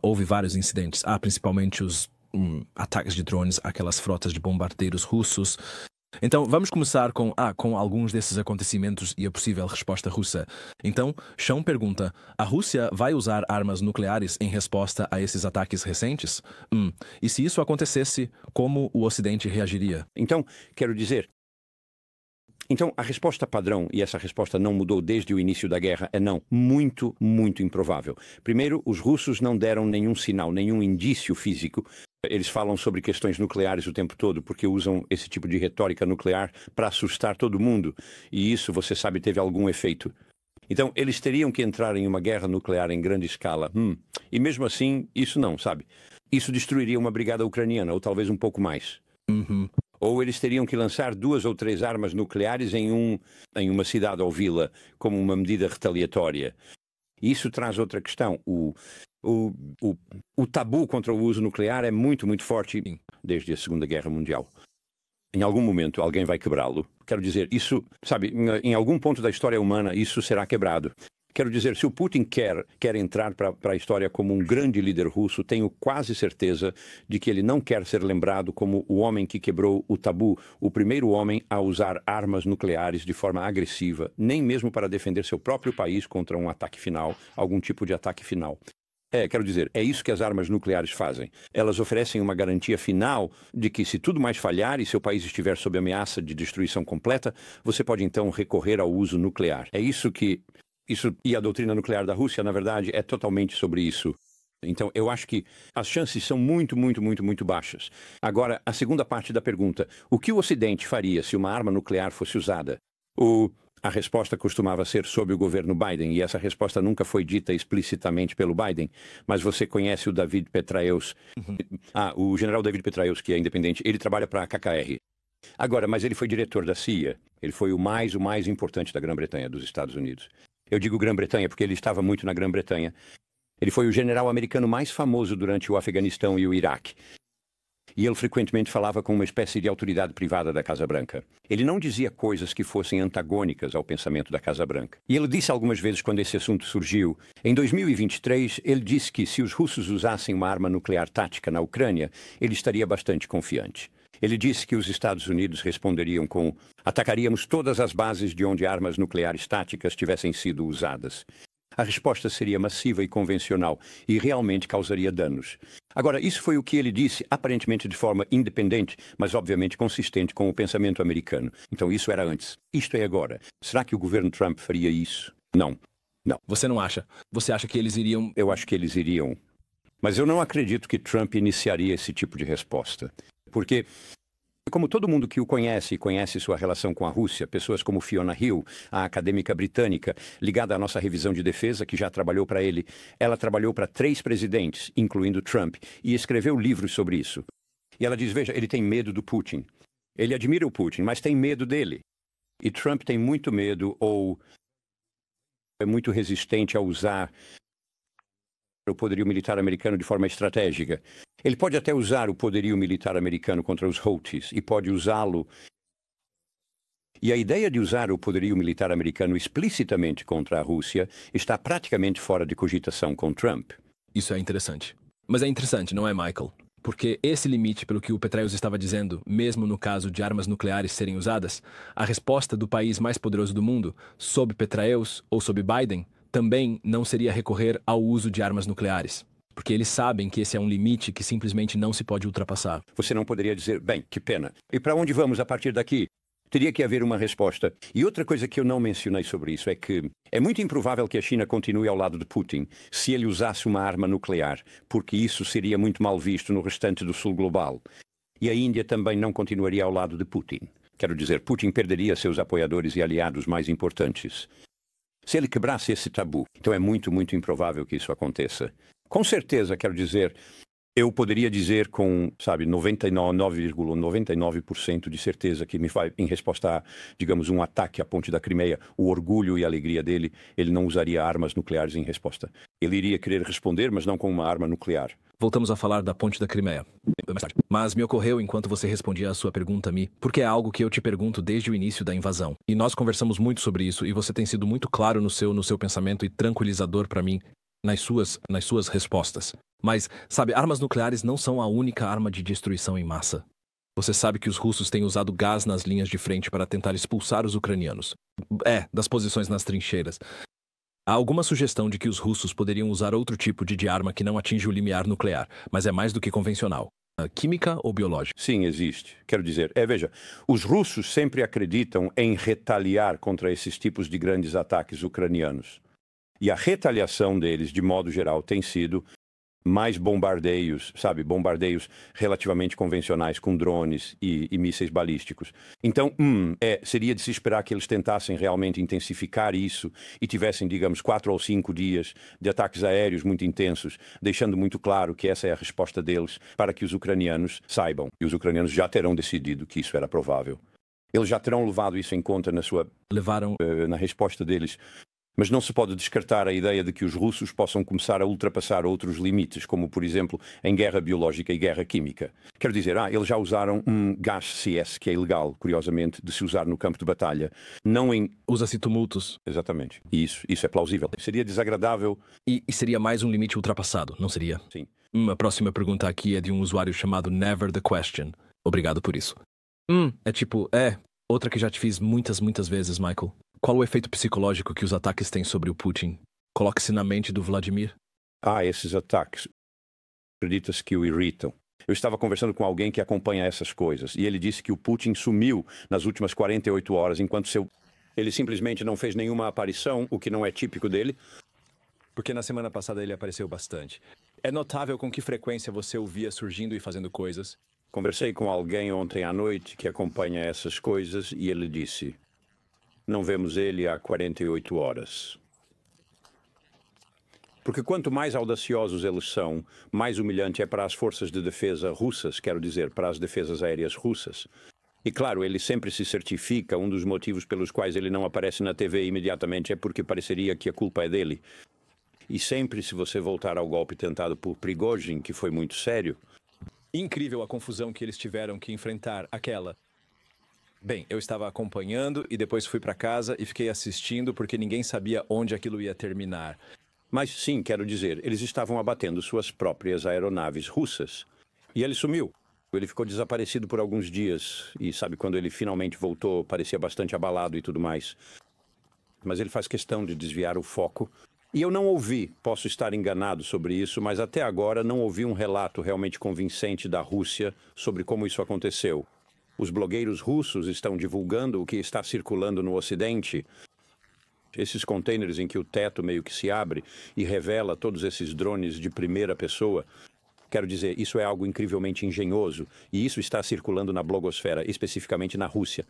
houve vários incidentes. Principalmente os ataques de drones, aquelas frotas de bombardeiros russos. Então, vamos começar com alguns desses acontecimentos e a possível resposta russa. Então, Sean pergunta, a Rússia vai usar armas nucleares em resposta a esses ataques recentes? E se isso acontecesse, como o Ocidente reagiria? Então, quero dizer... Então, a resposta padrão, e essa resposta não mudou desde o início da guerra, é não. Muito, muito improvável. Primeiro, os russos não deram nenhum sinal, nenhum indício físico. Eles falam sobre questões nucleares o tempo todo porque usam esse tipo de retórica nuclear para assustar todo mundo. E isso, você sabe, teve algum efeito. Então, eles teriam que entrar em uma guerra nuclear em grande escala. E mesmo assim, isso não, sabe? Isso destruiria uma brigada ucraniana, ou talvez um pouco mais. Ou eles teriam que lançar 2 ou 3 armas nucleares em uma cidade ou vila, como uma medida retaliatória. Isso traz outra questão. O tabu contra o uso nuclear é muito, muito forte desde a Segunda Guerra Mundial. Em algum momento alguém vai quebrá-lo. Quero dizer, isso, sabe, em algum ponto da história humana isso será quebrado. Quero dizer, se o Putin quer entrar para a história como um grande líder russo, tenho quase certeza de que ele não quer ser lembrado como o homem que quebrou o tabu, o primeiro homem a usar armas nucleares de forma agressiva, nem mesmo para defender seu próprio país contra um ataque final, algum tipo de ataque final. Quero dizer, é isso que as armas nucleares fazem. Elas oferecem uma garantia final de que se tudo mais falhar e seu país estiver sob ameaça de destruição completa, você pode então recorrer ao uso nuclear. É isso que... E a doutrina nuclear da Rússia, na verdade, é totalmente sobre isso. Então, eu acho que as chances são muito, muito, muito, muito baixas. Agora, a segunda parte da pergunta. O que o Ocidente faria se uma arma nuclear fosse usada? A resposta costumava ser sob o governo Biden, e essa resposta nunca foi dita explicitamente pelo Biden, mas você conhece o David Petraeus. O general David Petraeus, que é independente, ele trabalha para a KKR. Agora, mas ele foi diretor da CIA. Ele foi o mais importante da Grã-Bretanha, dos Estados Unidos. Eu digo Grã-Bretanha porque ele estava muito na Grã-Bretanha. Ele foi o general americano mais famoso durante o Afeganistão e o Iraque. E ele frequentemente falava com uma espécie de autoridade privada da Casa Branca. Ele não dizia coisas que fossem antagônicas ao pensamento da Casa Branca. E ele disse algumas vezes, quando esse assunto surgiu, em 2023, ele disse que se os russos usassem uma arma nuclear tática na Ucrânia, ele estaria bastante confiante. Ele disse que os Estados Unidos responderiam com: atacaríamos todas as bases de onde armas nucleares táticas tivessem sido usadas. A resposta seria massiva e convencional e realmente causaria danos. Agora, isso foi o que ele disse, aparentemente de forma independente, mas obviamente consistente com o pensamento americano. Então isso era antes. Isto é agora. Será que o governo Trump faria isso? Não. Não. Você não acha? Você acha que eles iriam... Eu acho que eles iriam. Mas eu não acredito que Trump iniciaria esse tipo de resposta. Porque, como todo mundo que o conhece e conhece sua relação com a Rússia, pessoas como Fiona Hill, a acadêmica britânica, ligada à nossa revisão de defesa, que já trabalhou para ele, ela trabalhou para 3 presidentes, incluindo Trump, e escreveu livros sobre isso. E ela diz, veja, ele tem medo do Putin. Ele admira o Putin, mas tem medo dele. E Trump tem muito medo ou é muito resistente a usar o poderio militar americano de forma estratégica. Ele pode até usar o poderio militar americano contra os Houthis e pode usá-lo. E a ideia de usar o poderio militar americano explicitamente contra a Rússia está praticamente fora de cogitação com Trump. Isso é interessante. Mas é interessante, não é, Michael? Porque esse limite, pelo que o Petraeus estava dizendo, mesmo no caso de armas nucleares serem usadas, a resposta do país mais poderoso do mundo, sob Petraeus ou sob Biden, também não seria recorrer ao uso de armas nucleares. Porque eles sabem que esse é um limite que simplesmente não se pode ultrapassar. Você não poderia dizer, bem, que pena. E para onde vamos a partir daqui? Teria que haver uma resposta. E outra coisa que eu não mencionei sobre isso é que é muito improvável que a China continue ao lado de Putin se ele usasse uma arma nuclear, porque isso seria muito mal visto no restante do sul global. E a Índia também não continuaria ao lado de Putin. Quero dizer, Putin perderia seus apoiadores e aliados mais importantes. Se ele quebrasse esse tabu, então é muito, muito improvável que isso aconteça. Com certeza, quero dizer, eu poderia dizer com, 99,99% de certeza que me vai, em resposta a, digamos, um ataque à ponte da Crimeia, o orgulho e a alegria dele, ele não usaria armas nucleares em resposta. Ele iria querer responder, mas não com uma arma nuclear. Voltamos a falar da ponte da Crimeia mais tarde. Mas me ocorreu enquanto você respondia a sua pergunta, Mi, porque é algo que eu te pergunto desde o início da invasão. E nós conversamos muito sobre isso, e você tem sido muito claro no seu pensamento e tranquilizador para mim nas suas respostas. Mas, sabe, armas nucleares não são a única arma de destruição em massa. Você sabe que os russos têm usado gás nas linhas de frente para tentar expulsar os ucranianos. Das posições nas trincheiras. Há alguma sugestão de que os russos poderiam usar outro tipo de arma que não atinge o limiar nuclear, mas é mais do que convencional. Química ou biológica? Sim, existe. Quero dizer, veja, os russos sempre acreditam em retaliar contra esses tipos de grandes ataques ucranianos. E a retaliação deles, de modo geral, tem sido mais bombardeios, sabe, bombardeios relativamente convencionais com drones e mísseis balísticos. Então, seria de se esperar que eles tentassem realmente intensificar isso e tivessem, digamos, 4 ou 5 dias de ataques aéreos muito intensos, deixando muito claro que essa é a resposta deles para que os ucranianos saibam. E os ucranianos já terão decidido que isso era provável. Eles já terão levado isso em conta na resposta deles. Mas não se pode descartar a ideia de que os russos possam começar a ultrapassar outros limites, como, por exemplo, em guerra biológica e guerra química. Quero dizer, eles já usaram um gás CS, que é ilegal, curiosamente, de se usar no campo de batalha. Não em... Usa-se tumultos. Exatamente. Isso é plausível. Seria desagradável. E seria mais um limite ultrapassado, não seria? Sim. A próxima pergunta aqui é de um usuário chamado Never the Question. Obrigado por isso. Outra que já te fiz muitas vezes, Michael. Qual o efeito psicológico que os ataques têm sobre o Putin? Coloque-se na mente do Vladimir. Esses ataques. Acredita-se que o irritam. Eu estava conversando com alguém que acompanha essas coisas e ele disse que o Putin sumiu nas últimas 48 horas, enquanto ele simplesmente não fez nenhuma aparição, o que não é típico dele. Porque na semana passada ele apareceu bastante. É notável com que frequência você o via surgindo e fazendo coisas. Conversei com alguém ontem à noite que acompanha essas coisas e ele disse: não vemos ele há 48 horas. Porque quanto mais audaciosos eles são, mais humilhante é para as forças de defesa russas, quero dizer, para as defesas aéreas russas. E claro, ele sempre se certifica, um dos motivos pelos quais ele não aparece na TV imediatamente é porque pareceria que a culpa é dele. E sempre, se você voltar ao golpe tentado por Prigozhin, que foi muito sério... Incrível a confusão que eles tiveram que enfrentar aquela... Bem, eu estava acompanhando e depois fui para casa e fiquei assistindo porque ninguém sabia onde aquilo ia terminar. Mas sim, quero dizer, eles estavam abatendo suas próprias aeronaves russas. E ele sumiu. Ele ficou desaparecido por alguns dias. E sabe, quando ele finalmente voltou, parecia bastante abalado e tudo mais. Mas ele faz questão de desviar o foco. E eu não ouvi, posso estar enganado sobre isso, mas até agora não ouvi um relato realmente convincente da Rússia sobre como isso aconteceu. Os blogueiros russos estão divulgando o que está circulando no Ocidente. Esses containers em que o teto meio que se abre e revela todos esses drones de primeira pessoa. Quero dizer, isso é algo incrivelmente engenhoso e isso está circulando na blogosfera, especificamente na Rússia.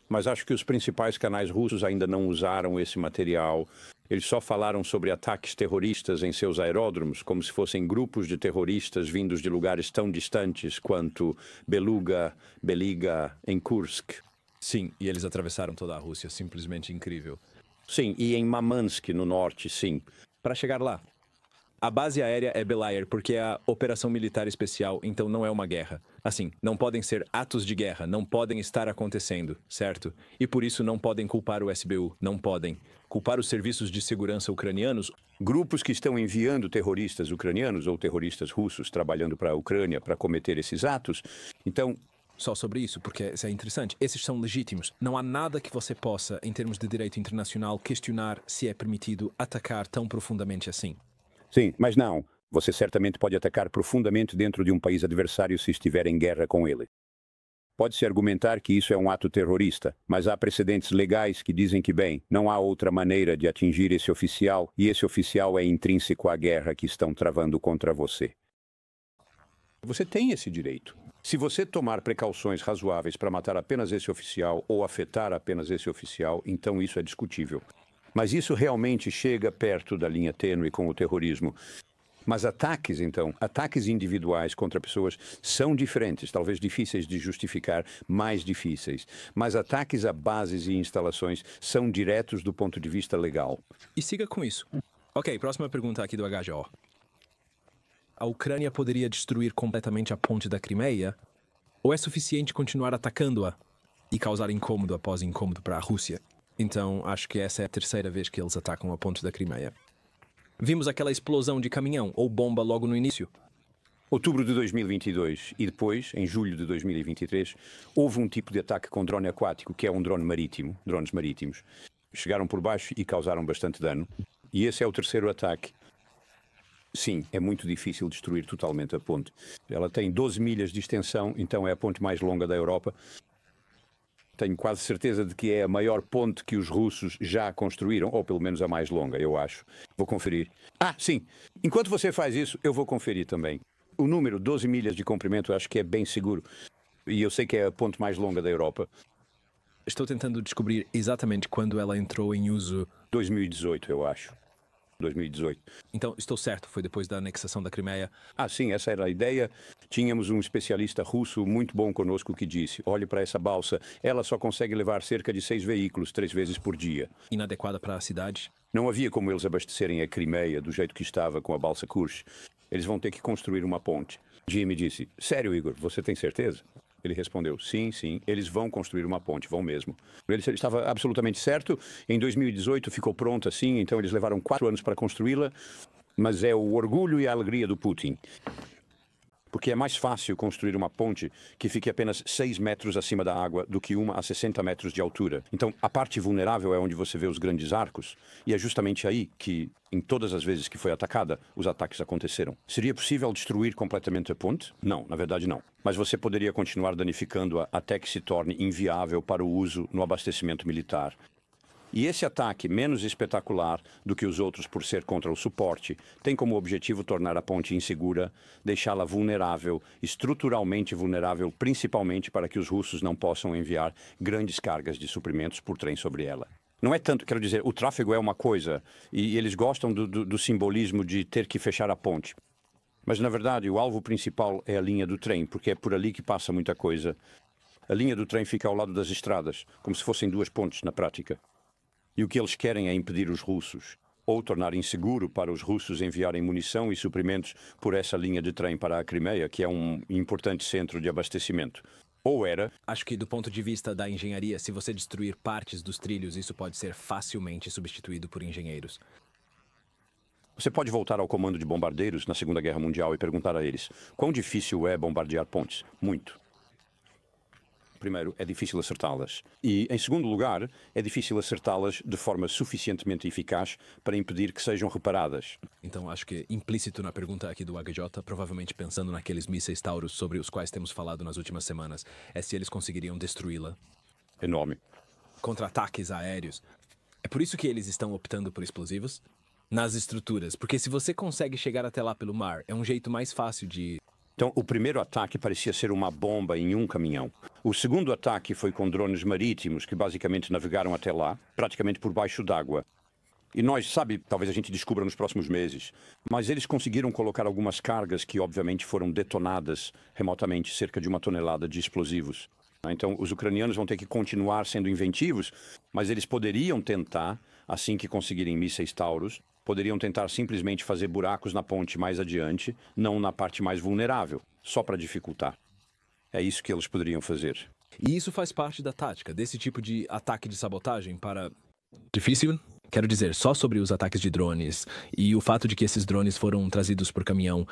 Mas acho que os principais canais russos ainda não usaram esse material. Eles só falaram sobre ataques terroristas em seus aeródromos, como se fossem grupos de terroristas vindos de lugares tão distantes quanto Beliga, em Kursk. Sim, e eles atravessaram toda a Rússia, simplesmente incrível. Sim, e em Murmansk, no norte, sim. Para chegar lá, a base aérea é Belair porque é a operação militar especial, então não é uma guerra. Assim, não podem ser atos de guerra, não podem estar acontecendo, certo? E por isso não podem culpar o SBU, não podem. Culpar os serviços de segurança ucranianos, grupos que estão enviando terroristas ucranianos ou terroristas russos trabalhando para a Ucrânia para cometer esses atos. Então, só sobre isso, porque isso é interessante. Esses são legítimos. Não há nada que você possa, em termos de direito internacional, questionar se é permitido atacar tão profundamente assim. Sim, mas não. Você certamente pode atacar profundamente dentro de um país adversário se estiver em guerra com ele. Pode-se argumentar que isso é um ato terrorista, mas há precedentes legais que dizem que, bem, não há outra maneira de atingir esse oficial, e esse oficial é intrínseco à guerra que estão travando contra você. Você tem esse direito. Se você tomar precauções razoáveis para matar apenas esse oficial ou afetar apenas esse oficial, então isso é discutível. Mas isso realmente chega perto da linha tênue com o terrorismo. Mas ataques, então, ataques individuais contra pessoas são diferentes, talvez difíceis de justificar, mais difíceis. Mas ataques a bases e instalações são diretos do ponto de vista legal. E siga com isso. Ok, próxima pergunta aqui do HGO. A Ucrânia poderia destruir completamente a ponte da Crimeia? Ou é suficiente continuar atacando-a e causar incômodo após incômodo para a Rússia? Então, acho que essa é a terceira vez que eles atacam a ponte da Crimeia. Vimos aquela explosão de caminhão ou bomba logo no início. Outubro de 2022 e depois, em julho de 2023, houve um tipo de ataque com drone aquático, que é um drone marítimo, drones marítimos. Chegaram por baixo e causaram bastante dano. E esse é o terceiro ataque. Sim, é muito difícil destruir totalmente a ponte. Ela tem 12 milhas de extensão, então é a ponte mais longa da Europa. Tenho quase certeza de que é a maior ponte que os russos já construíram, ou pelo menos a mais longa, eu acho. Vou conferir. Ah, sim. Enquanto você faz isso, eu vou conferir também. O número 12 milhas de comprimento eu acho que é bem seguro. E eu sei que é a ponte mais longa da Europa. Estou tentando descobrir exatamente quando ela entrou em uso. 2018, eu acho. 2018. Então, estou certo, foi depois da anexação da Crimeia. Ah, sim, essa era a ideia. Tínhamos um especialista russo muito bom conosco que disse: olhe para essa balsa, ela só consegue levar cerca de 6 veículos 3 vezes por dia. Inadequada para a cidade. Não havia como eles abastecerem a Crimeia do jeito que estava com a balsa Kursk. Eles vão ter que construir uma ponte. Jimmy disse: sério, Igor, você tem certeza? Ele respondeu: sim, eles vão construir uma ponte, vão mesmo. Ele estava absolutamente certo. Em 2018 ficou pronta, sim, então eles levaram 4 anos para construí-la. Mas é o orgulho e a alegria do Putin. Porque é mais fácil construir uma ponte que fique apenas 6 metros acima da água do que uma a 60 metros de altura. Então, a parte vulnerável é onde você vê os grandes arcos, e é justamente aí que, em todas as vezes que foi atacada, os ataques aconteceram. Seria possível destruir completamente a ponte? Não, na verdade não. Mas você poderia continuar danificando-a até que se torne inviável para o uso no abastecimento militar. E esse ataque, menos espetacular do que os outros por ser contra o suporte, tem como objetivo tornar a ponte insegura, deixá-la vulnerável, estruturalmente vulnerável, principalmente para que os russos não possam enviar grandes cargas de suprimentos por trem sobre ela. Não é tanto, quero dizer, o tráfego é uma coisa, e eles gostam do simbolismo de ter que fechar a ponte. Mas, na verdade, o alvo principal é a linha do trem, porque é por ali que passa muita coisa. A linha do trem fica ao lado das estradas, como se fossem 2 pontes na prática. E o que eles querem é impedir os russos, ou tornar inseguro para os russos enviarem munição e suprimentos por essa linha de trem para a Crimeia, que é um importante centro de abastecimento. Ou era... Acho que do ponto de vista da engenharia, se você destruir partes dos trilhos, isso pode ser facilmente substituído por engenheiros. Você pode voltar ao comando de bombardeiros na Segunda Guerra Mundial e perguntar a eles: quão difícil é bombardear pontes? Muito. Primeiro, é difícil acertá-las. E, em segundo lugar, é difícil acertá-las de forma suficientemente eficaz para impedir que sejam reparadas. Então, acho que implícito na pergunta aqui do HJ, provavelmente pensando naqueles mísseis Taurus sobre os quais temos falado nas últimas semanas, é se eles conseguiriam destruí-la. Enorme. Contra-ataques aéreos. É por isso que eles estão optando por explosivos? Nas estruturas. Porque se você consegue chegar até lá pelo mar, é um jeito mais fácil de... Então, o primeiro ataque parecia ser uma bomba em um caminhão. O segundo ataque foi com drones marítimos que basicamente navegaram até lá, praticamente por baixo d'água. E nós, talvez a gente descubra nos próximos meses, mas eles conseguiram colocar algumas cargas que obviamente foram detonadas remotamente, cerca de 1 tonelada de explosivos. Então, os ucranianos vão ter que continuar sendo inventivos, mas eles poderiam tentar, assim que conseguirem mísseis Taurus, poderiam tentar simplesmente fazer buracos na ponte mais adiante, não na parte mais vulnerável, só para dificultar. É isso que eles poderiam fazer. E isso faz parte da tática, desse tipo de ataque de sabotagem para... Difícil? Quero dizer, só sobre os ataques de drones e o fato de que esses drones foram trazidos por caminhão.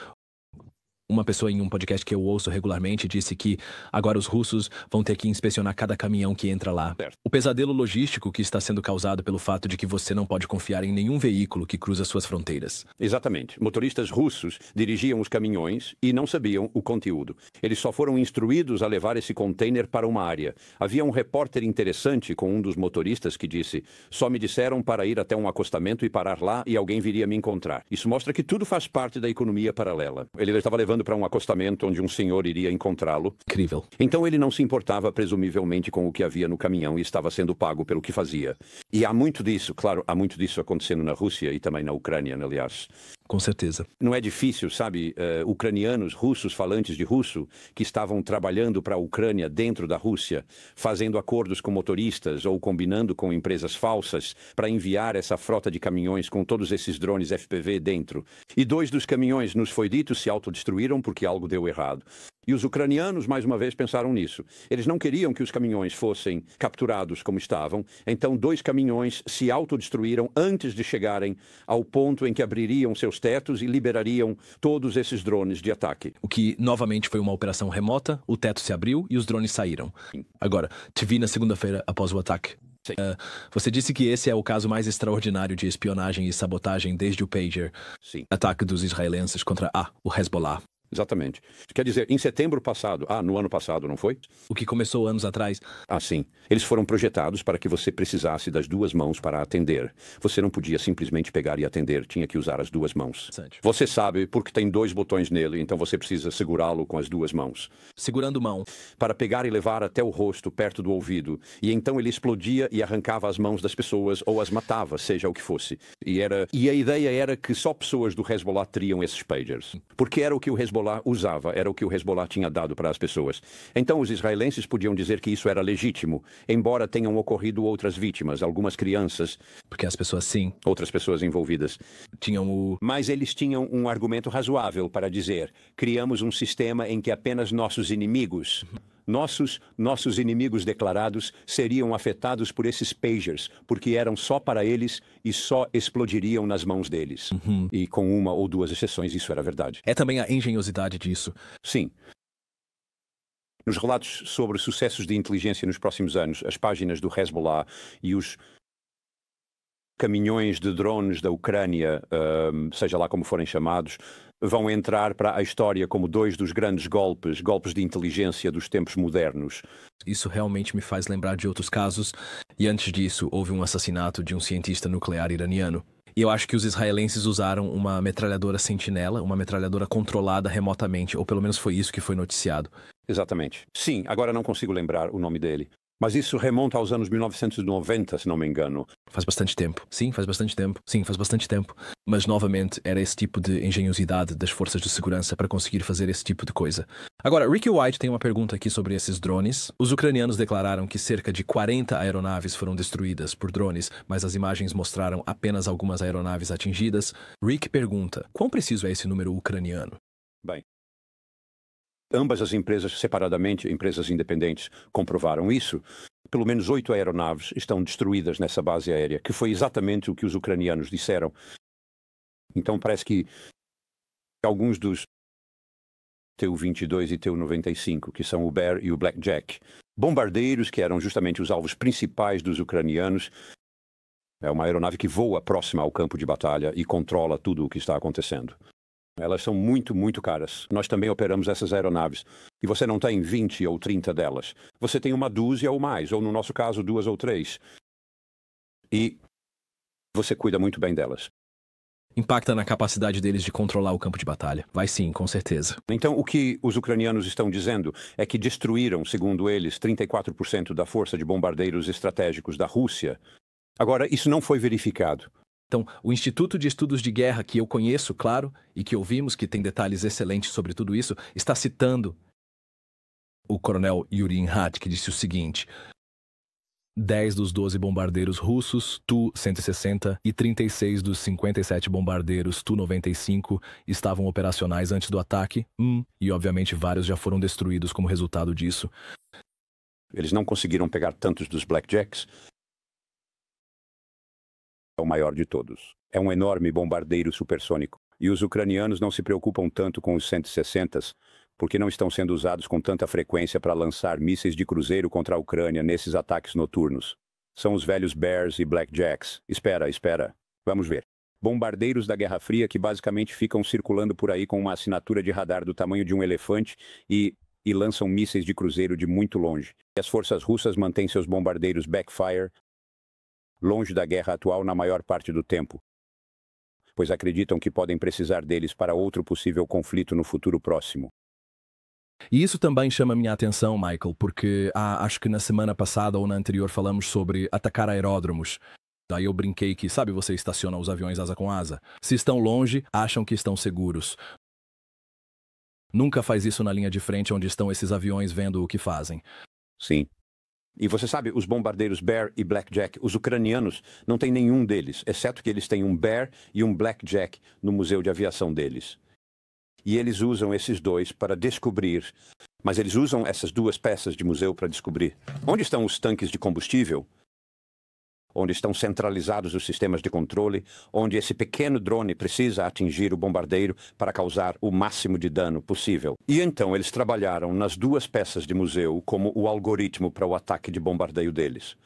Uma pessoa em um podcast que eu ouço regularmente disse que agora os russos vão ter que inspecionar cada caminhão que entra lá. Certo. O pesadelo logístico que está sendo causado pelo fato de que você não pode confiar em nenhum veículo que cruza suas fronteiras. Exatamente. Motoristas russos dirigiam os caminhões e não sabiam o conteúdo. Eles só foram instruídos a levar esse container para uma área. Havia um repórter interessante com um dos motoristas que disse: só me disseram para ir até um acostamento e parar lá e alguém viria me encontrar. Isso mostra que tudo faz parte da economia paralela. Ele estava levando para um acostamento onde um senhor iria encontrá-lo. Incrível. Então ele não se importava presumivelmente com o que havia no caminhão e estava sendo pago pelo que fazia. E há muito disso, claro, há muito disso acontecendo na Rússia e também na Ucrânia, aliás. Com certeza. Não é difícil, ucranianos, russos, falantes de russo, que estavam trabalhando para a Ucrânia dentro da Rússia, fazendo acordos com motoristas ou combinando com empresas falsas para enviar essa frota de caminhões com todos esses drones FPV dentro. E 2 dos caminhões, nos foi dito, se autodestruíram porque algo deu errado. E os ucranianos, mais uma vez, pensaram nisso. Eles não queriam que os caminhões fossem capturados como estavam, então 2 caminhões se autodestruíram antes de chegarem ao ponto em que abririam seus tetos e liberariam todos esses drones de ataque. O que, novamente, foi uma operação remota, o teto se abriu e os drones saíram. Agora, te vi na segunda-feira após o ataque. Sim. Você disse que esse é o caso mais extraordinário de espionagem e sabotagem desde o Pager. Sim. Ataque dos israelenses contra o Hezbollah. Exatamente. Quer dizer, em setembro passado, no ano passado, não foi? O que começou anos atrás. Sim. Eles foram projetados para que você precisasse das 2 mãos para atender. Você não podia simplesmente pegar e atender, tinha que usar as 2 mãos. Você sabe porque tem 2 botões nele, então você precisa segurá-lo com as 2 mãos. Segurando mão. Para pegar e levar até o rosto, perto do ouvido. E então ele explodia e arrancava as mãos das pessoas ou as matava, seja o que fosse. E a ideia era que só pessoas do Hezbollah teriam esses pagers. Porque era o que o Hezbollah usava, era o que o Hezbollah tinha dado para as pessoas. Então os israelenses podiam dizer que isso era legítimo, embora tenham ocorrido outras vítimas, algumas crianças. Porque as pessoas, sim. Outras pessoas envolvidas. Mas eles tinham um argumento razoável para dizer: criamos um sistema em que apenas nossos inimigos... Nossos inimigos declarados seriam afetados por esses pagers, porque eram só para eles e só explodiriam nas mãos deles. E com 1 ou 2 exceções, isso era verdade. É também a engenhosidade disso. Sim. Nos relatos sobre sucessos de inteligência nos próximos anos, as páginas do Hezbollah e os caminhões de drones da Ucrânia, seja lá como forem chamados, vão entrar para a história como 2 dos grandes golpes de inteligência dos tempos modernos. Isso realmente me faz lembrar de outros casos, e antes disso houve um assassinato de um cientista nuclear iraniano. E eu acho que os israelenses usaram uma metralhadora sentinela, uma metralhadora controlada remotamente, ou pelo menos foi isso que foi noticiado. Exatamente. Sim, agora não consigo lembrar o nome dele. Mas isso remonta aos anos 1990, se não me engano. Faz bastante tempo. Sim, faz bastante tempo. Sim, faz bastante tempo. Mas, novamente, era esse tipo de engenhosidade das forças de segurança para conseguir fazer esse tipo de coisa. Agora, Ricky White tem uma pergunta aqui sobre esses drones. Os ucranianos declararam que cerca de 40 aeronaves foram destruídas por drones, mas as imagens mostraram apenas algumas aeronaves atingidas. Rick pergunta: quão preciso é esse número ucraniano? Bem, ambas as empresas separadamente, empresas independentes, comprovaram isso. Pelo menos 8 aeronaves estão destruídas nessa base aérea, que foi exatamente o que os ucranianos disseram. Então parece que alguns dos Tu-22 e Tu-95, que são o Bear e o Blackjack, bombardeiros que eram justamente os alvos principais dos ucranianos. É uma aeronave que voa próxima ao campo de batalha e controla tudo o que está acontecendo. Elas são muito, muito caras. Nós também operamos essas aeronaves. E você não tem 20 ou 30 delas. Você tem 1 dúzia ou mais, ou no nosso caso, 2 ou 3. E você cuida muito bem delas. Impacta na capacidade deles de controlar o campo de batalha. Vai sim, com certeza. Então, o que os ucranianos estão dizendo é que destruíram, segundo eles, 34% da força de bombardeiros estratégicos da Rússia. Agora, isso não foi verificado. Então, o Instituto de Estudos de Guerra, que eu conheço, claro, e que ouvimos, que tem detalhes excelentes sobre tudo isso, está citando o coronel Yuri Inhat, que disse o seguinte: 10 dos 12 bombardeiros russos Tu-160 e 36 dos 57 bombardeiros Tu-95 estavam operacionais antes do ataque, e obviamente vários já foram destruídos como resultado disso. Eles não conseguiram pegar tantos dos Blackjacks. É o maior de todos. É um enorme bombardeiro supersônico. E os ucranianos não se preocupam tanto com os 160s, porque não estão sendo usados com tanta frequência para lançar mísseis de cruzeiro contra a Ucrânia nesses ataques noturnos. São os velhos Bears e Blackjacks. Espera. Vamos ver. Bombardeiros da Guerra Fria que basicamente ficam circulando por aí com uma assinatura de radar do tamanho de um elefante e lançam mísseis de cruzeiro de muito longe. E as forças russas mantêm seus bombardeiros backfire longe da guerra atual na maior parte do tempo, pois acreditam que podem precisar deles para outro possível conflito no futuro próximo. E isso também chama a minha atenção, Michael, porque acho que na semana passada ou na anterior falamos sobre atacar aeródromos. Daí eu brinquei que, sabe, você estaciona os aviões asa com asa. Se estão longe, acham que estão seguros. Nunca faz isso na linha de frente onde estão esses aviões vendo o que fazem. Sim. E você sabe, os bombardeiros Bear e Blackjack, os ucranianos não têm nenhum deles, exceto que eles têm um Bear e um Blackjack no museu de aviação deles. E eles usam esses dois para descobrir, mas eles usam essas duas peças de museu para descobrir onde estão os tanques de combustível, onde estão centralizados os sistemas de controle, onde esse pequeno drone precisa atingir o bombardeiro para causar o máximo de dano possível. E então eles trabalharam nas duas peças de museu como o algoritmo para o ataque de bombardeio deles.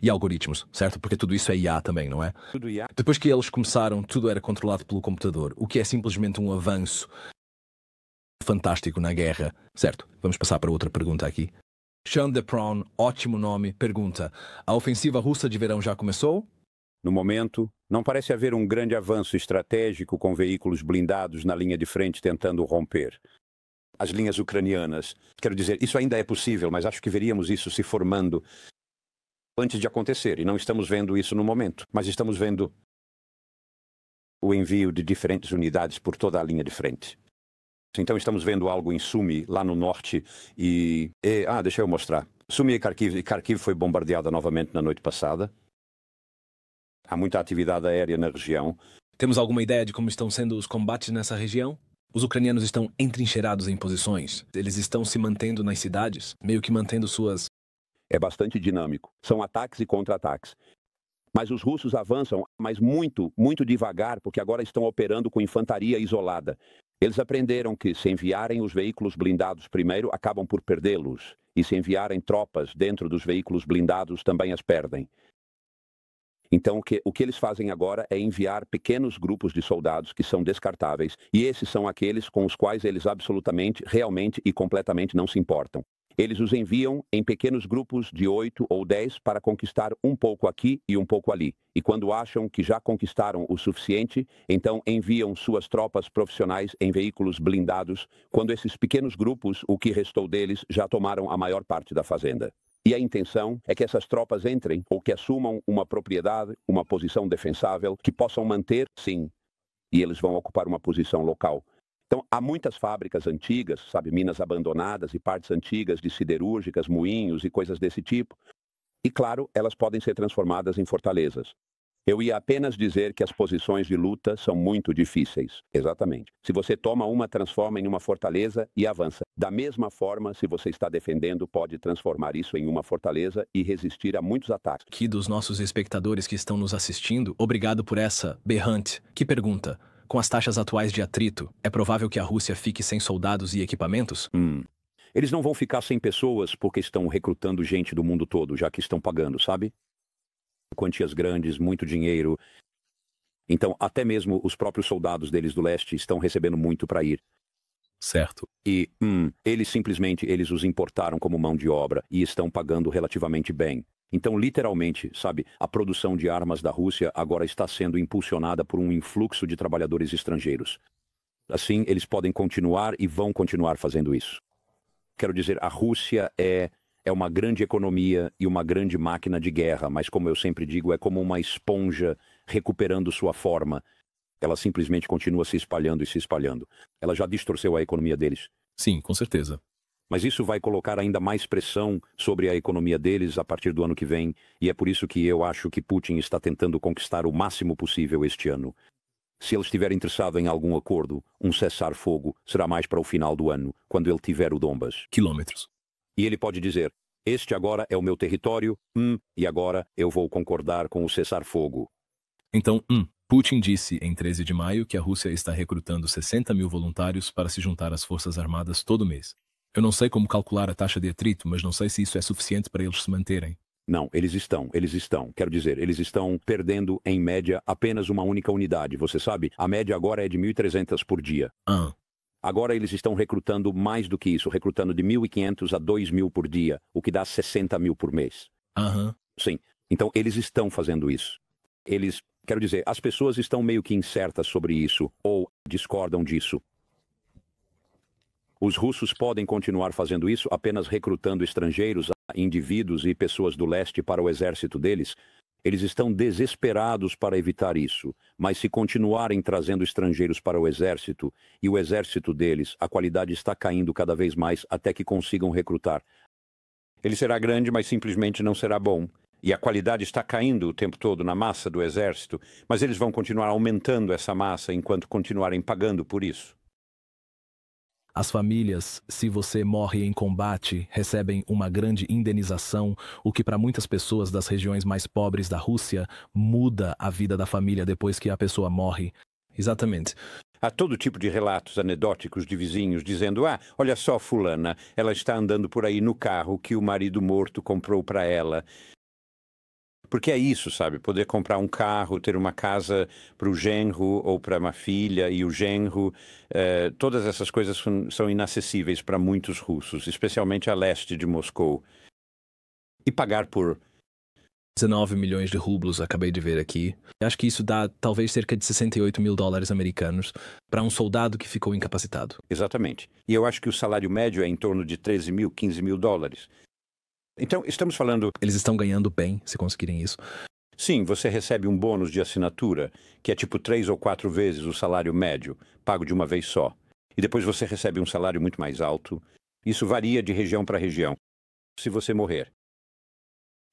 E algoritmos, certo? Porque tudo isso é IA também, não é? Tudo IA. Depois que eles começaram, tudo era controlado pelo computador, o que é simplesmente um avanço fantástico na guerra. Certo, vamos passar para outra pergunta aqui. Sean DePron, ótimo nome, pergunta: a ofensiva russa de verão já começou? No momento, não parece haver um grande avanço estratégico com veículos blindados na linha de frente tentando romper as linhas ucranianas. Quero dizer, isso ainda é possível, mas acho que veríamos isso se formando antes de acontecer. E não estamos vendo isso no momento, mas estamos vendo o envio de diferentes unidades por toda a linha de frente. Então estamos vendo algo em Sumy, lá no norte, deixa eu mostrar. Sumy e Kharkiv foi bombardeada novamente na noite passada. Há muita atividade aérea na região. Temos alguma ideia de como estão sendo os combates nessa região? Os ucranianos estão entrincheirados em posições. Eles estão se mantendo nas cidades, meio que mantendo suas... É bastante dinâmico. São ataques e contra-ataques. Mas os russos avançam, mas muito, muito devagar, porque agora estão operando com infantaria isolada. Eles aprenderam que, se enviarem os veículos blindados primeiro, acabam por perdê-los. E se enviarem tropas dentro dos veículos blindados, também as perdem. Então, o que eles fazem agora é enviar pequenos grupos de soldados que são descartáveis. E esses são aqueles com os quais eles absolutamente, realmente e completamente não se importam. Eles os enviam em pequenos grupos de 8 ou 10 para conquistar um pouco aqui e um pouco ali. E quando acham que já conquistaram o suficiente, então enviam suas tropas profissionais em veículos blindados, quando esses pequenos grupos, o que restou deles, já tomaram a maior parte da fazenda. E a intenção é que essas tropas entrem ou que assumam uma propriedade, uma posição defensável, que possam manter, sim, e eles vão ocupar uma posição local. Então, há muitas fábricas antigas, minas abandonadas e partes antigas de siderúrgicas, moinhos e coisas desse tipo. E, claro, elas podem ser transformadas em fortalezas. Eu ia apenas dizer que as posições de luta são muito difíceis. Exatamente. Se você toma uma, transforma em uma fortaleza e avança. Da mesma forma, se você está defendendo, pode transformar isso em uma fortaleza e resistir a muitos ataques. Aqui dos nossos espectadores que estão nos assistindo, obrigado por essa berrante. Que pergunta: com as taxas atuais de atrito, é provável que a Rússia fique sem soldados e equipamentos? Eles não vão ficar sem pessoas porque estão recrutando gente do mundo todo, já que estão pagando, sabe? Quantias grandes, muito dinheiro. Então, até mesmo os próprios soldados deles do leste estão recebendo muito para ir. Certo. E, eles os importaram como mão de obra e estão pagando relativamente bem. Então, literalmente, a produção de armas da Rússia agora está sendo impulsionada por um influxo de trabalhadores estrangeiros. Assim, eles podem continuar e vão continuar fazendo isso. Quero dizer, a Rússia é uma grande economia e uma grande máquina de guerra, mas, como eu sempre digo, é como uma esponja recuperando sua forma. Ela simplesmente continua se espalhando e se espalhando. Ela já distorceu a economia deles. Sim, com certeza. Mas isso vai colocar ainda mais pressão sobre a economia deles a partir do ano que vem, e é por isso que eu acho que Putin está tentando conquistar o máximo possível este ano. Se ele estiver interessado em algum acordo, um cessar-fogo será mais para o final do ano, quando ele tiver o Donbas. Quilômetros. E ele pode dizer: este agora é o meu território, e agora eu vou concordar com o cessar-fogo. Então, Putin disse em 13 de maio que a Rússia está recrutando 60 mil voluntários para se juntar às Forças Armadas todo mês. Eu não sei como calcular a taxa de atrito, mas não sei se isso é suficiente para eles se manterem. Não, eles estão. Quero dizer, eles estão perdendo, em média, apenas uma única unidade. Você sabe, a média agora é de 1.300 por dia. Agora eles estão recrutando mais do que isso, recrutando de 1.500 a 2.000 por dia, o que dá 60 mil por mês. Sim, então eles estão fazendo isso. Quero dizer, as pessoas estão meio que incertas sobre isso, ou discordam disso. Os russos podem continuar fazendo isso, apenas recrutando estrangeiros, indivíduos e pessoas do leste para o exército deles. Eles estão desesperados para evitar isso, mas se continuarem trazendo estrangeiros para o exército e o exército deles, a qualidade está caindo cada vez mais até que consigam recrutar. Ele será grande, mas simplesmente não será bom. E a qualidade está caindo o tempo todo na massa do exército, mas eles vão continuar aumentando essa massa enquanto continuarem pagando por isso. As famílias, se você morre em combate, recebem uma grande indenização, o que para muitas pessoas das regiões mais pobres da Rússia muda a vida da família depois que a pessoa morre. Exatamente. Há todo tipo de relatos anedóticos de vizinhos dizendo: olha só fulana, ela está andando por aí no carro que o marido morto comprou para ela. Porque é isso, sabe? Poder comprar um carro, ter uma casa para o genro ou para uma filha e o genro. Todas essas coisas são inacessíveis para muitos russos, especialmente a leste de Moscou. E pagar por 19 milhões de rublos, acabei de ver aqui. Acho que isso dá talvez cerca de 68 mil dólares americanos para um soldado que ficou incapacitado. Exatamente. E eu acho que o salário médio é em torno de 13 mil, 15 mil dólares. Então, estamos falando... Eles estão ganhando bem, se conseguirem isso. Sim, você recebe um bônus de assinatura, que é tipo 3 ou 4 vezes o salário médio, pago de uma vez só. E depois você recebe um salário muito mais alto. Isso varia de região para região, se você morrer.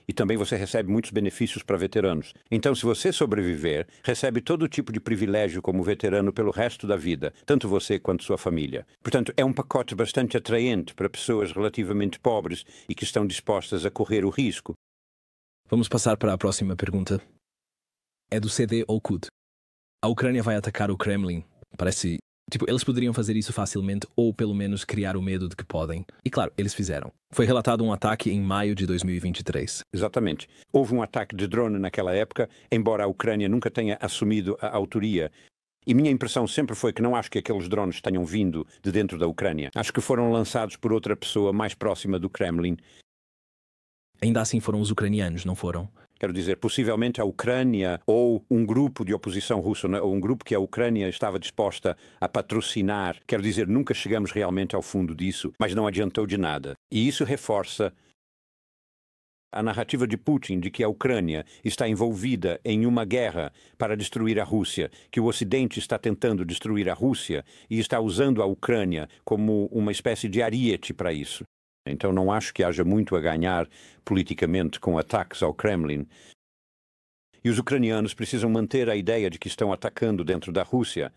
E também você recebe muitos benefícios para veteranos. Então, se você sobreviver, recebe todo tipo de privilégio como veterano pelo resto da vida, tanto você quanto sua família. Portanto, é um pacote bastante atraente para pessoas relativamente pobres e que estão dispostas a correr o risco. Vamos passar para a próxima pergunta. É do CD Okud. A Ucrânia vai atacar o Kremlin. Parece... eles poderiam fazer isso facilmente ou pelo menos criar o medo de que podem. E claro, eles fizeram. Foi relatado um ataque em maio de 2023. Exatamente. Houve um ataque de drone naquela época, embora a Ucrânia nunca tenha assumido a autoria. E minha impressão sempre foi que não acho que aqueles drones tenham vindo de dentro da Ucrânia. Acho que foram lançados por outra pessoa mais próxima do Kremlin. Ainda assim foram os ucranianos, não foram? Quero dizer, possivelmente a Ucrânia ou um grupo de oposição russa, ou um grupo que a Ucrânia estava disposta a patrocinar. Quero dizer, nunca chegamos realmente ao fundo disso, mas não adiantou de nada. E isso reforça a narrativa de Putin de que a Ucrânia está envolvida em uma guerra para destruir a Rússia, que o Ocidente está tentando destruir a Rússia e está usando a Ucrânia como uma espécie de ariete para isso. Então não acho que haja muito a ganhar politicamente com ataques ao Kremlin. E os ucranianos precisam manter a ideia de que estão atacando dentro da Rússia.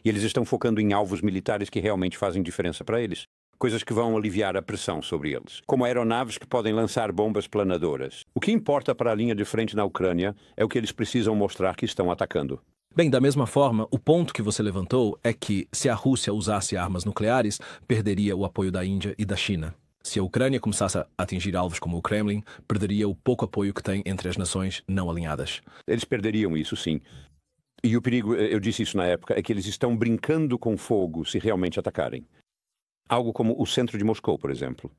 E eles estão focando em alvos militares que realmente fazem diferença para eles. Coisas que vão aliviar a pressão sobre eles. Como aeronaves que podem lançar bombas planadoras. O que importa para a linha de frente na Ucrânia é o que eles precisam mostrar que estão atacando. Bem, da mesma forma, o ponto que você levantou é que se a Rússia usasse armas nucleares, perderia o apoio da Índia e da China. Se a Ucrânia começasse a atingir alvos como o Kremlin, perderia o pouco apoio que tem entre as nações não alinhadas. Eles perderiam isso, sim. E o perigo, eu disse isso na época, é que eles estão brincando com fogo se realmente atacarem. Algo como o centro de Moscou, por exemplo.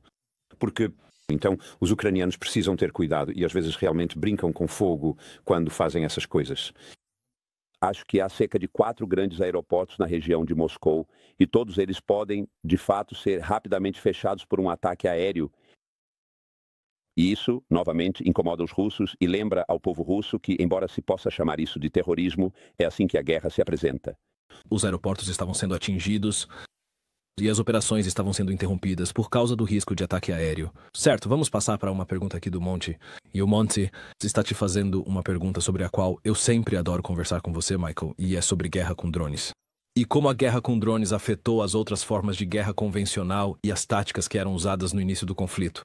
Porque, então, os ucranianos precisam ter cuidado e às vezes realmente brincam com fogo quando fazem essas coisas. Acho que há cerca de 4 grandes aeroportos na região de Moscou e todos eles podem, de fato, ser rapidamente fechados por um ataque aéreo. E isso, novamente, incomoda os russos e lembra ao povo russo que, embora se possa chamar isso de terrorismo, é assim que a guerra se apresenta. Os aeroportos estavam sendo atingidos e as operações estavam sendo interrompidas por causa do risco de ataque aéreo. Certo, vamos passar para uma pergunta aqui do Monte. E o Monte está te fazendo uma pergunta sobre a qual eu sempre adoro conversar com você, Michael, e é sobre guerra com drones. E como a guerra com drones afetou as outras formas de guerra convencional e as táticas que eram usadas no início do conflito.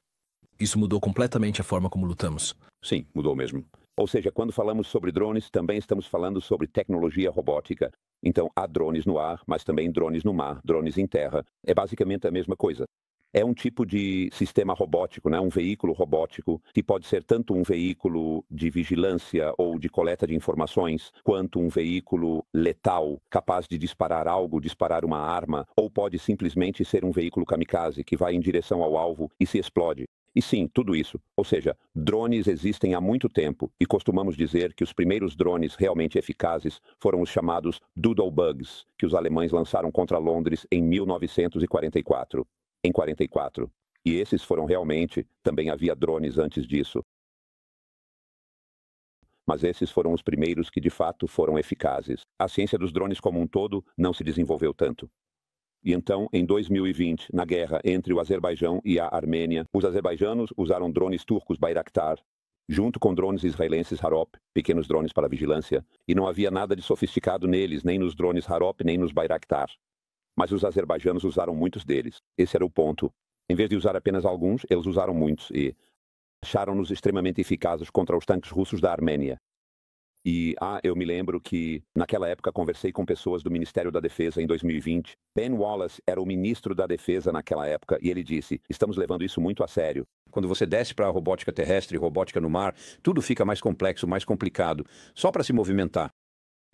Isso mudou completamente a forma como lutamos. Sim, mudou mesmo. Ou seja, quando falamos sobre drones, também estamos falando sobre tecnologia robótica. Então, há drones no ar, mas também drones no mar, drones em terra. É basicamente a mesma coisa. É um tipo de sistema robótico, né? Um veículo robótico, que pode ser tanto um veículo de vigilância ou de coleta de informações, quanto um veículo letal, capaz de disparar algo, disparar uma arma, ou pode simplesmente ser um veículo kamikaze, que vai em direção ao alvo e se explode. E sim, tudo isso. Ou seja, drones existem há muito tempo e costumamos dizer que os primeiros drones realmente eficazes foram os chamados Doodlebugs, que os alemães lançaram contra Londres em 1944. Em 44. E esses foram realmente, também havia drones antes disso. Mas esses foram os primeiros que de fato foram eficazes. A ciência dos drones como um todo não se desenvolveu tanto. E então, em 2020, na guerra entre o Azerbaijão e a Armênia, os azerbaijanos usaram drones turcos Bayraktar, junto com drones israelenses Harop, pequenos drones para vigilância, e não havia nada de sofisticado neles, nem nos drones Harop, nem nos Bayraktar. Mas os azerbaijanos usaram muitos deles. Esse era o ponto. Em vez de usar apenas alguns, eles usaram muitos e acharam-nos extremamente eficazes contra os tanques russos da Armênia. E, eu me lembro que, naquela época, conversei com pessoas do Ministério da Defesa em 2020. Ben Wallace era o ministro da Defesa naquela época e ele disse, estamos levando isso muito a sério. Quando você desce para a robótica terrestre, robótica no mar, tudo fica mais complexo, mais complicado, só para se movimentar.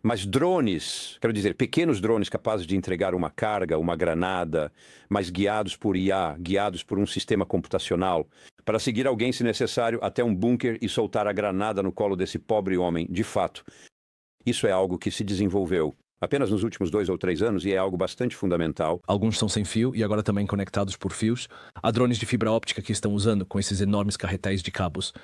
Mas drones, quero dizer, pequenos drones capazes de entregar uma carga, uma granada, mas guiados por IA, guiados por um sistema computacional, para seguir alguém, se necessário, até um bunker e soltar a granada no colo desse pobre homem, de fato. Isso é algo que se desenvolveu apenas nos últimos 2 ou 3 anos e é algo bastante fundamental. Alguns são sem fio e agora também conectados por fios. Há drones de fibra óptica que estão usando com esses enormes carretéis de cabos.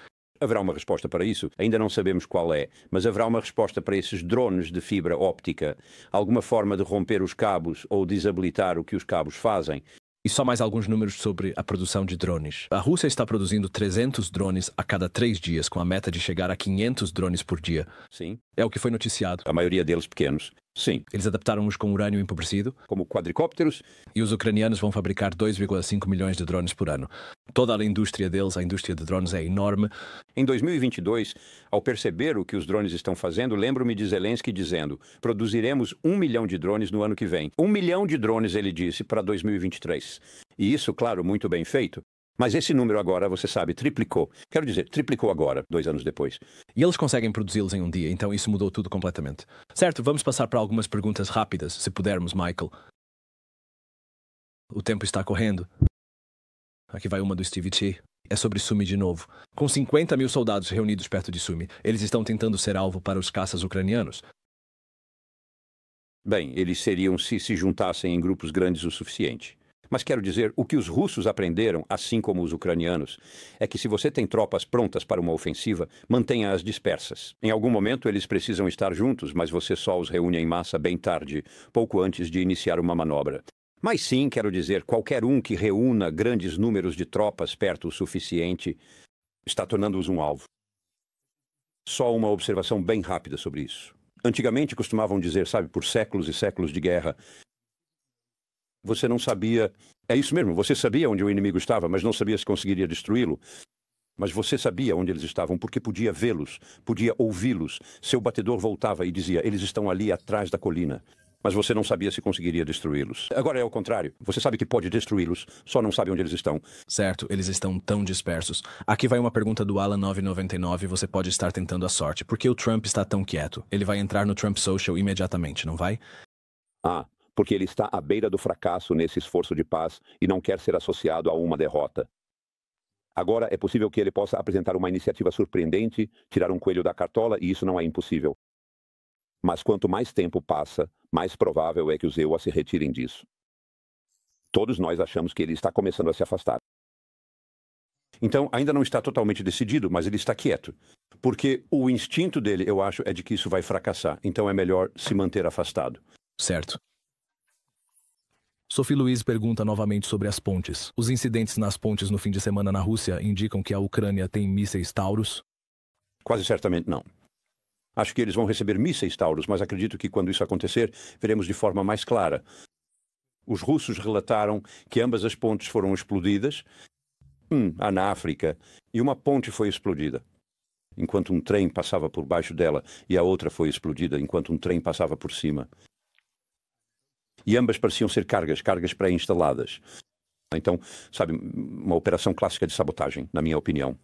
Haverá uma resposta para isso? Ainda não sabemos qual é, mas haverá uma resposta para esses drones de fibra óptica, alguma forma de romper os cabos ou desabilitar o que os cabos fazem. E só mais alguns números sobre a produção de drones. A Rússia está produzindo 300 drones a cada 3 dias, com a meta de chegar a 500 drones por dia. Sim. É o que foi noticiado. A maioria deles pequenos. Sim. Eles adaptaram-os com urânio empobrecido. Como quadricópteros. E os ucranianos vão fabricar 2,5 milhões de drones por ano. Toda a indústria deles, a indústria de drones, é enorme. Em 2022, ao perceber o que os drones estão fazendo, lembro-me de Zelensky dizendo, produziremos 1 milhão de drones no ano que vem. 1 milhão de drones, ele disse, para 2023. E isso, claro, muito bem feito. Mas esse número agora, você sabe, triplicou. Quero dizer, triplicou agora, 2 anos depois. E eles conseguem produzi-los em um dia, então isso mudou tudo completamente. Certo, vamos passar para algumas perguntas rápidas, se pudermos, Michael. O tempo está correndo. Aqui vai uma do Steve T. É sobre Sumy de novo. Com 50 mil soldados reunidos perto de Sumy, eles estão tentando ser alvo para os caças ucranianos? Bem, eles seriam se juntassem em grupos grandes o suficiente. Mas quero dizer, o que os russos aprenderam, assim como os ucranianos, é que se você tem tropas prontas para uma ofensiva, mantenha-as dispersas. Em algum momento eles precisam estar juntos, mas você só os reúne em massa bem tarde, pouco antes de iniciar uma manobra. Mas sim, quero dizer, qualquer um que reúna grandes números de tropas perto o suficiente está tornando-os um alvo. Só uma observação bem rápida sobre isso. Antigamente costumavam dizer, sabe, por séculos e séculos de guerra, você não sabia... É isso mesmo, você sabia onde o inimigo estava, mas não sabia se conseguiria destruí-lo. Mas você sabia onde eles estavam, porque podia vê-los, podia ouvi-los. Seu batedor voltava e dizia, eles estão ali atrás da colina. Mas você não sabia se conseguiria destruí-los. Agora é o contrário. Você sabe que pode destruí-los, só não sabe onde eles estão. Certo, eles estão tão dispersos. Aqui vai uma pergunta do Alan999 e você pode estar tentando a sorte. Por que o Trump está tão quieto? Ele vai entrar no Trump Social imediatamente, não vai? Porque ele está à beira do fracasso nesse esforço de paz e não quer ser associado a uma derrota. Agora, é possível que ele possa apresentar uma iniciativa surpreendente, tirar um coelho da cartola, e isso não é impossível. Mas quanto mais tempo passa, mais provável é que os EUA se retirem disso. Todos nós achamos que ele está começando a se afastar. Então, ainda não está totalmente decidido, mas ele está quieto. Porque o instinto dele, eu acho, é de que isso vai fracassar. Então é melhor se manter afastado. Certo. Sophie Luiz pergunta novamente sobre as pontes. Os incidentes nas pontes no fim de semana na Rússia indicam que a Ucrânia tem mísseis Taurus? Quase certamente não. Acho que eles vão receber mísseis Taurus, mas acredito que quando isso acontecer, veremos de forma mais clara. Os russos relataram que ambas as pontes foram explodidas, na África, e uma ponte foi explodida, enquanto um trem passava por baixo dela, e a outra foi explodida enquanto um trem passava por cima. E ambas pareciam ser cargas pré-instaladas. Então, sabe, uma operação clássica de sabotagem, na minha opinião.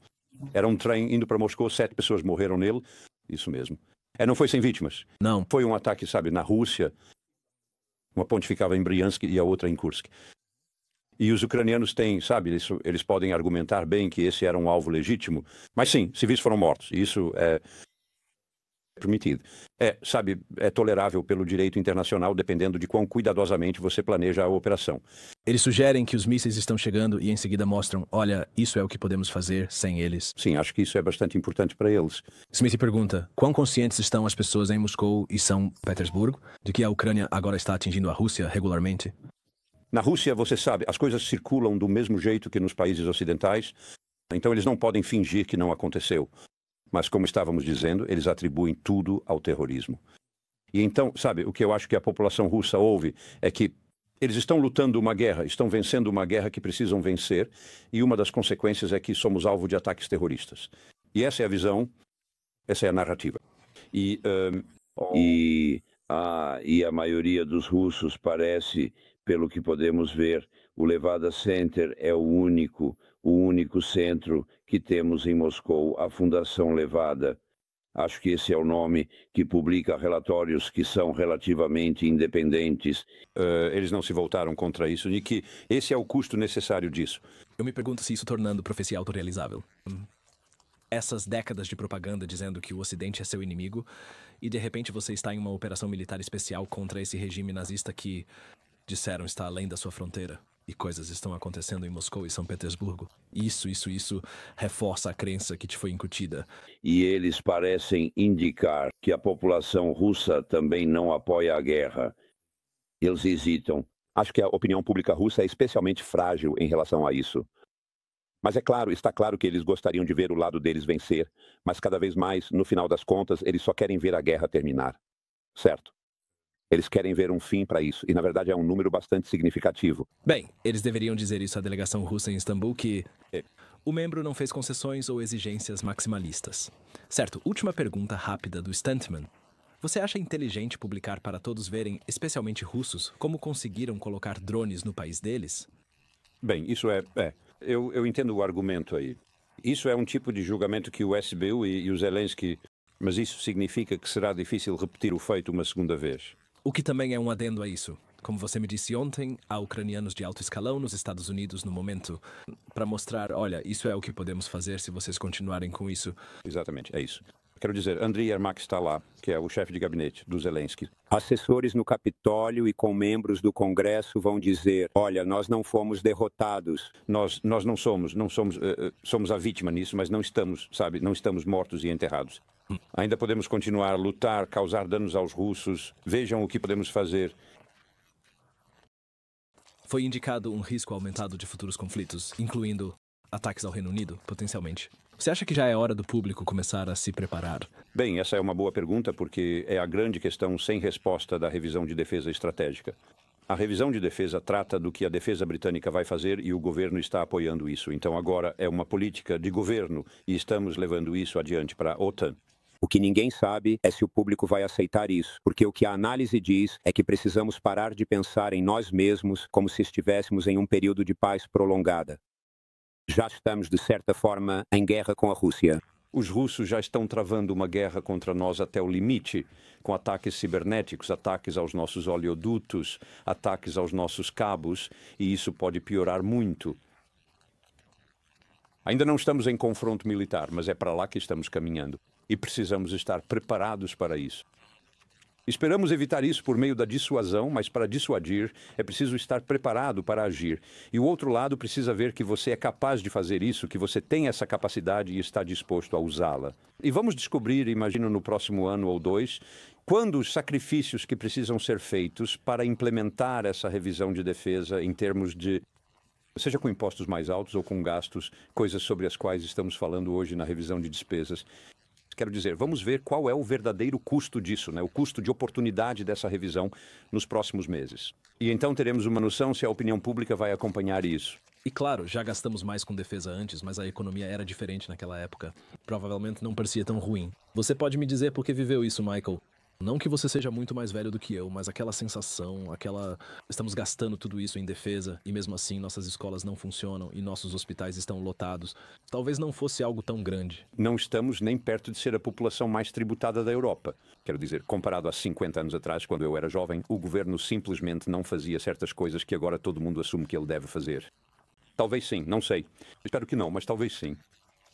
Era um trem indo para Moscou, 7 pessoas morreram nele, isso mesmo. Não foi sem vítimas. Não. Foi um ataque, sabe, na Rússia. Uma ponte ficava em Briansk e a outra em Kursk. E os ucranianos têm, sabe, eles podem argumentar bem que esse era um alvo legítimo. Mas sim, civis foram mortos. E isso é permitido. É tolerável pelo direito internacional, dependendo de quão cuidadosamente você planeja a operação. Eles sugerem que os mísseis estão chegando e em seguida mostram, olha, isso é o que podemos fazer sem eles. Sim, acho que isso é bastante importante para eles. Smith pergunta, quão conscientes estão as pessoas em Moscou e São Petersburgo de que a Ucrânia agora está atingindo a Rússia regularmente? Na Rússia, você sabe, as coisas circulam do mesmo jeito que nos países ocidentais, então eles não podem fingir que não aconteceu. Mas, como estávamos dizendo, eles atribuem tudo ao terrorismo. E então, sabe, o que eu acho que a população russa ouve é que Eles estão lutando uma guerra, estão vencendo uma guerra que precisam vencer, e uma das consequências é que somos alvo de ataques terroristas. E essa é a visão, essa é a narrativa. E a maioria dos russos parece, pelo que podemos ver, o Levada Center é o único centro que temos em Moscou, a Fundação Levada. Acho que esse é o nome que publica relatórios que são relativamente independentes. Eles não se voltaram contra isso e que esse é o custo necessário disso. Eu me pergunto se isso tornando profecia autorrealizável. Essas décadas de propaganda dizendo que o Ocidente é seu inimigo e de repente você está em uma operação militar especial contra esse regime nazista que disseram está além da sua fronteira. E coisas estão acontecendo em Moscou e São Petersburgo. Isso reforça a crença que te foi incutida. E eles parecem indicar que a população russa também não apoia a guerra. Eles hesitam. Acho que a opinião pública russa é especialmente frágil em relação a isso. Mas está claro que eles gostariam de ver o lado deles vencer, mas cada vez mais, no final das contas, eles só querem ver a guerra terminar. Certo? Eles querem ver um fim para isso, e na verdade é um número bastante significativo. Bem, eles deveriam dizer isso à delegação russa em Istambul que o membro não fez concessões ou exigências maximalistas. Certo, última pergunta rápida do Stuntman. Você acha inteligente publicar para todos verem, especialmente russos, como conseguiram colocar drones no país deles? Bem, isso eu entendo o argumento aí. Isso é um tipo de julgamento que o SBU e o Zelensky... Mas isso significa que será difícil repetir o feito uma segunda vez. O que também é um adendo a isso. Como você me disse ontem, há ucranianos de alto escalão nos Estados Unidos no momento para mostrar, olha, isso é o que podemos fazer se vocês continuarem com isso. Exatamente, é isso. Quero dizer, Andriy Yermak está lá, que é o chefe de gabinete do Zelensky. Assessores no Capitólio e com membros do Congresso vão dizer, olha, nós não fomos derrotados. Nós não somos, somos a vítima nisso, mas não estamos mortos e enterrados. Ainda podemos continuar a lutar, causar danos aos russos. Vejam o que podemos fazer. Foi indicado um risco aumentado de futuros conflitos, incluindo ataques ao Reino Unido, potencialmente. Você acha que já é hora do público começar a se preparar? Bem, essa é uma boa pergunta porque é a grande questão sem resposta da revisão de defesa estratégica. A revisão de defesa trata do que a defesa britânica vai fazer e o governo está apoiando isso. Então agora é uma política de governo e estamos levando isso adiante para a OTAN. O que ninguém sabe é se o público vai aceitar isso, porque o que a análise diz é que precisamos parar de pensar em nós mesmos como se estivéssemos em um período de paz prolongada. Já estamos, de certa forma, em guerra com a Rússia. Os russos já estão travando uma guerra contra nós até o limite, com ataques cibernéticos, ataques aos nossos oleodutos, ataques aos nossos cabos, e isso pode piorar muito. Ainda não estamos em confronto militar, mas é para lá que estamos caminhando. E precisamos estar preparados para isso. Esperamos evitar isso por meio da dissuasão, mas para dissuadir é preciso estar preparado para agir. E o outro lado precisa ver que você é capaz de fazer isso, que você tem essa capacidade e está disposto a usá-la. E vamos descobrir, imagino no próximo ano ou dois, quando os sacrifícios que precisam ser feitos para implementar essa revisão de defesa em termos de, seja com impostos mais altos ou com gastos, coisas sobre as quais estamos falando hoje na revisão de despesas. Quero dizer, vamos ver qual é o verdadeiro custo disso, né? O custo de oportunidade dessa revisão nos próximos meses. E então teremos uma noção se a opinião pública vai acompanhar isso. E claro, já gastamos mais com defesa antes, mas a economia era diferente naquela época. Provavelmente não parecia tão ruim. Você pode me dizer por que viveu isso, Michael? Não que você seja muito mais velho do que eu, mas aquela sensação, estamos gastando tudo isso em defesa e mesmo assim nossas escolas não funcionam e nossos hospitais estão lotados. Talvez não fosse algo tão grande. Não estamos nem perto de ser a população mais tributada da Europa. Quero dizer, comparado a 50 anos atrás, quando eu era jovem, o governo simplesmente não fazia certas coisas que agora todo mundo assume que ele deve fazer. Talvez sim, não sei. Espero que não, mas talvez sim.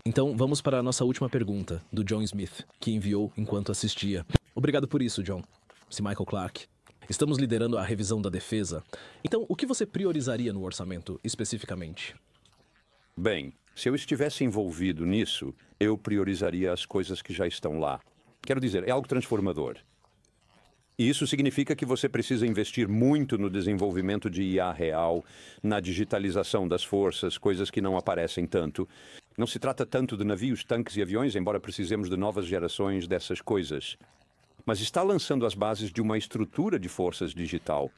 Então, vamos para a nossa última pergunta, do John Smith, que enviou enquanto assistia. Obrigado por isso, John. Se Michael Clark. Estamos liderando a revisão da defesa. Então, o que você priorizaria no orçamento, especificamente? Bem, se eu estivesse envolvido nisso, eu priorizaria as coisas que já estão lá. Quero dizer, é algo transformador. E isso significa que você precisa investir muito no desenvolvimento de IA real, na digitalização das forças, coisas que não aparecem tanto. Não se trata tanto de navios, tanques e aviões, embora precisemos de novas gerações dessas coisas. Mas está lançando as bases de uma estrutura de forças digital.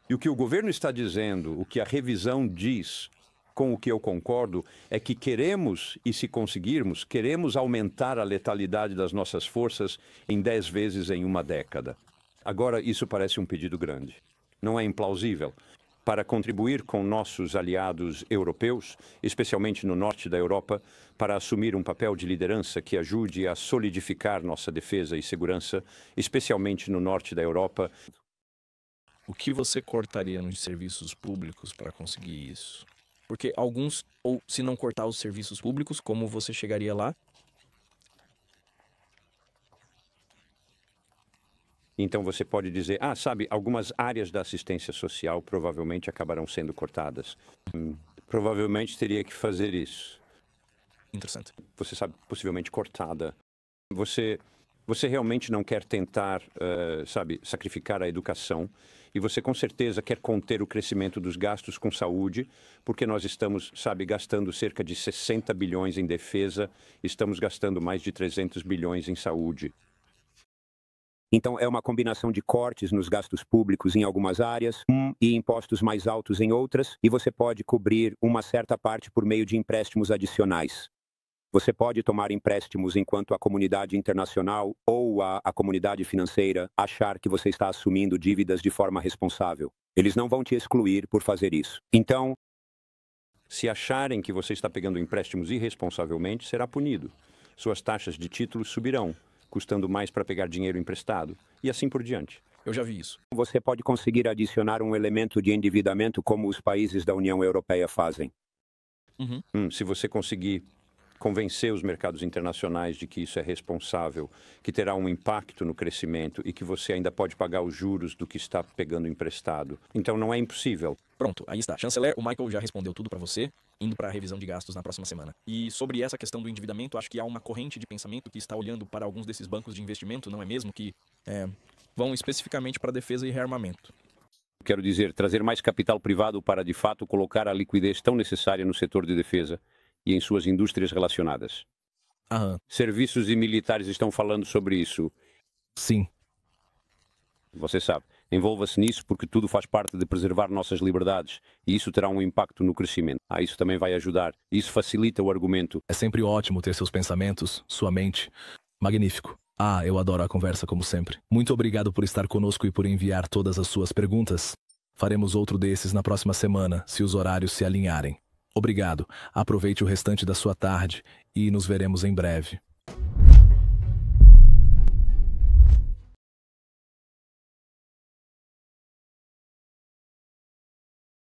E o que o governo está dizendo, o que a revisão diz, com o que eu concordo, é que queremos, e se conseguirmos, queremos aumentar a letalidade das nossas forças em 10 vezes em uma década. Agora, isso parece um pedido grande. Não é implausível. Para contribuir com nossos aliados europeus, especialmente no norte da Europa, para assumir um papel de liderança que ajude a solidificar nossa defesa e segurança, especialmente no norte da Europa. O que você cortaria nos serviços públicos para conseguir isso? Porque alguns, ou se não cortar os serviços públicos, como você chegaria lá? Então você pode dizer, sabe, algumas áreas da assistência social provavelmente acabarão sendo cortadas. Provavelmente teria que fazer isso. Interessante. Você sabe, possivelmente cortada. Você realmente não quer tentar, sacrificar a educação. E você com certeza quer conter o crescimento dos gastos com saúde, porque nós estamos, gastando cerca de 60 bilhões em defesa, estamos gastando mais de 300 bilhões em saúde. Então, é uma combinação de cortes nos gastos públicos em algumas áreas e impostos mais altos em outras, e você pode cobrir uma certa parte por meio de empréstimos adicionais. Você pode tomar empréstimos enquanto a comunidade internacional ou a comunidade financeira achar que você está assumindo dívidas de forma responsável. Eles não vão te excluir por fazer isso. Então, se acharem que você está pegando empréstimos irresponsavelmente, será punido. Suas taxas de títulos subirão, custando mais para pegar dinheiro emprestado, e assim por diante. Eu já vi isso. Você pode conseguir adicionar um elemento de endividamento como os países da União Europeia fazem. Se você conseguir convencer os mercados internacionais de que isso é responsável, que terá um impacto no crescimento e que você ainda pode pagar os juros do que está pegando emprestado. Então não é impossível. Pronto, aí está. Chanceler, o Michael já respondeu tudo para você, indo para a revisão de gastos na próxima semana. E sobre essa questão do endividamento, acho que há uma corrente de pensamento que está olhando para alguns desses bancos de investimento, não é mesmo? Que vão especificamente para defesa e rearmamento. Quero dizer, trazer mais capital privado para, de fato, colocar a liquidez tão necessária no setor de defesa e em suas indústrias relacionadas. Serviços e militares estão falando sobre isso. Sim. Você sabe, envolva-se nisso porque tudo faz parte de preservar nossas liberdades e isso terá um impacto no crescimento. Isso também vai ajudar. Isso facilita o argumento. É sempre ótimo ter seus pensamentos, sua mente. Magnífico. Eu adoro a conversa como sempre. Muito obrigado por estar conosco e por enviar todas as suas perguntas. Faremos outro desses na próxima semana, se os horários se alinharem. Obrigado. Aproveite o restante da sua tarde e nos veremos em breve.